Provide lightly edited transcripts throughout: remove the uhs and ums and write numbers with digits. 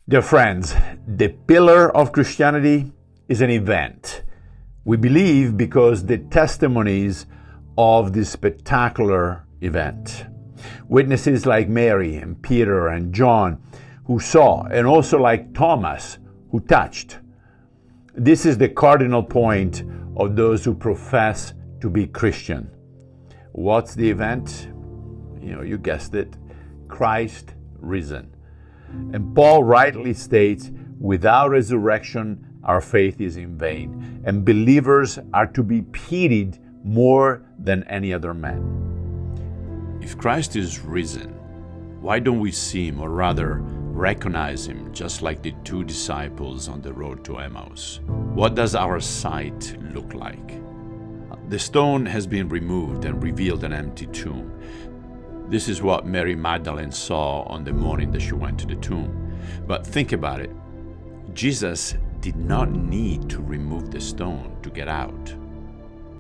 Dear friends, the pillar of Christianity is an event. We believe because the testimonies of this spectacular event. Witnesses like Mary and Peter and John who saw, and also like Thomas who touched. This is the cardinal point of those who profess to be Christian. What's the event? You guessed it, Christ risen. And Paul rightly states, without resurrection, our faith is in vain, and believers are to be pitied more than any other man. If Christ is risen, why don't we see him, or rather recognize him, just like the two disciples on the road to Emmaus? What does our sight look like? The stone has been removed and revealed an empty tomb. This is what Mary Magdalene saw on the morning that she went to the tomb. But think about it. Jesus did not need to remove the stone to get out.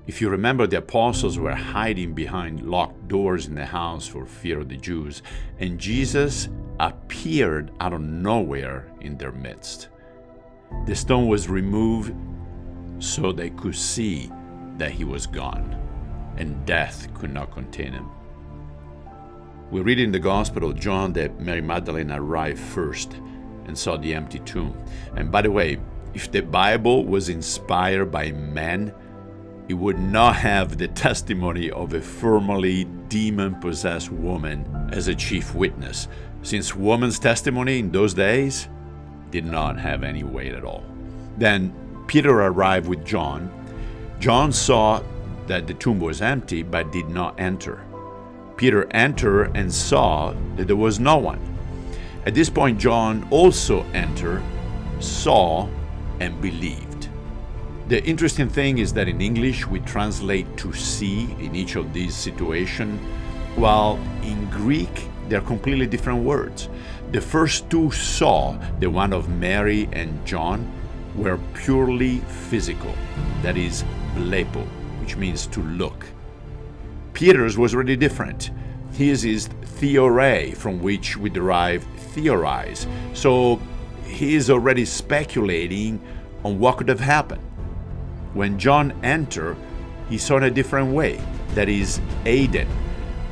If you remember, the apostles were hiding behind locked doors in the house for fear of the Jews, and Jesus appeared out of nowhere in their midst. The stone was removed so they could see that he was gone, and death could not contain him. We read in the Gospel of John that Mary Magdalene arrived first and saw the empty tomb. And by the way, if the Bible was inspired by men, it would not have the testimony of a formerly demon-possessed woman as a chief witness, since woman's testimony in those days did not have any weight at all. Then Peter arrived with John. John saw that the tomb was empty but did not enter. Peter entered and saw that there was no one. At this point, John also entered, saw, and believed. The interesting thing is that in English we translate to see in each of these situations, while in Greek they're completely different words. The first two saw, the one of Mary and John, were purely physical, that is, blepo, which means to look. Peter's was really different. His is theore, from which we derive theorize. So he is already speculating on what could have happened. When John entered, he saw in a different way, that is, eiden,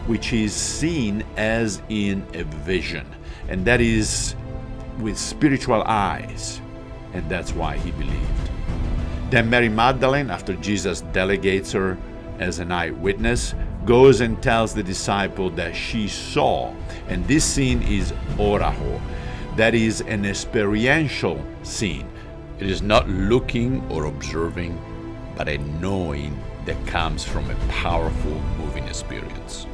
which is seen as in a vision, and that is with spiritual eyes, and that's why he believed. Then Mary Magdalene, after Jesus delegates her as an eyewitness, goes and tells the disciple that she saw, and this scene is oraho, that is an experiential scene. It is not looking or observing, but a knowing that comes from a powerful, moving experience.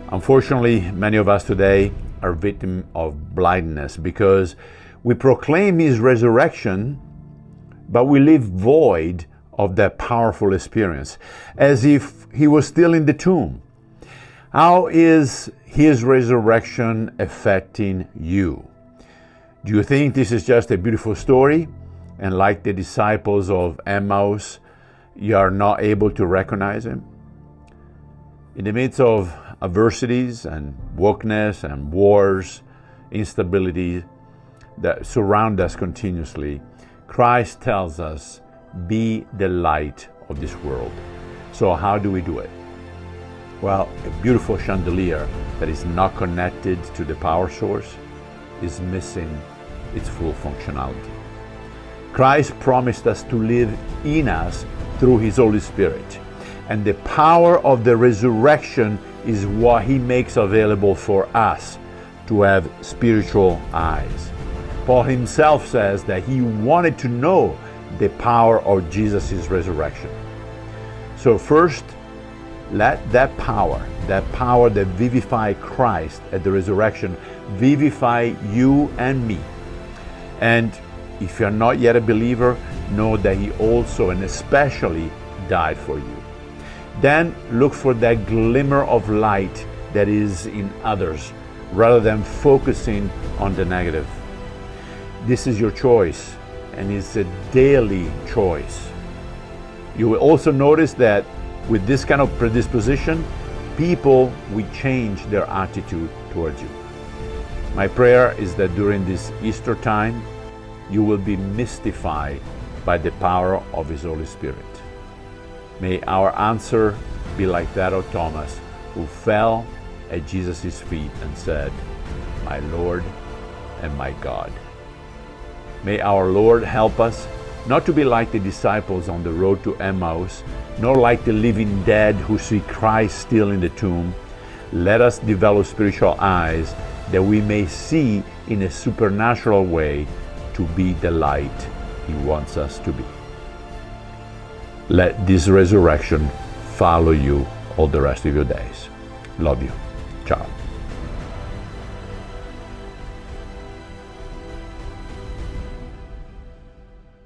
Unfortunately, many of us today are victims of blindness because we proclaim his resurrection, but we live void of that powerful experience, as if he was still in the tomb. How is his resurrection affecting you? Do you think this is just a beautiful story, and like the disciples of Emmaus, you are not able to recognize him? In the midst of adversities and wokeness and wars, instability that surround us continuously, Christ tells us, be the light of this world. So how do we do it? Well, a beautiful chandelier that is not connected to the power source is missing its full functionality. Christ promised us to live in us through his Holy Spirit, and the power of the resurrection is what he makes available for us to have spiritual eyes. Paul himself says that he wanted to know the power of Jesus' resurrection. So first, let that power that vivified Christ at the resurrection, vivify you and me. And if you're not yet a believer, know that he also and especially died for you. Then look for that glimmer of light that is in others, rather than focusing on the negative. This is your choice, and it's a daily choice. You will also notice that with this kind of predisposition, people will change their attitude towards you. My prayer is that during this Easter time, you will be mystified by the power of His Holy Spirit. May our answer be like that of Thomas, who fell at Jesus' feet and said, "My Lord and my God." May our Lord help us not to be like the disciples on the road to Emmaus, nor like the living dead who see Christ still in the tomb. Let us develop spiritual eyes that we may see in a supernatural way to be the light He wants us to be. Let this resurrection follow you all the rest of your days. Love you. Ciao.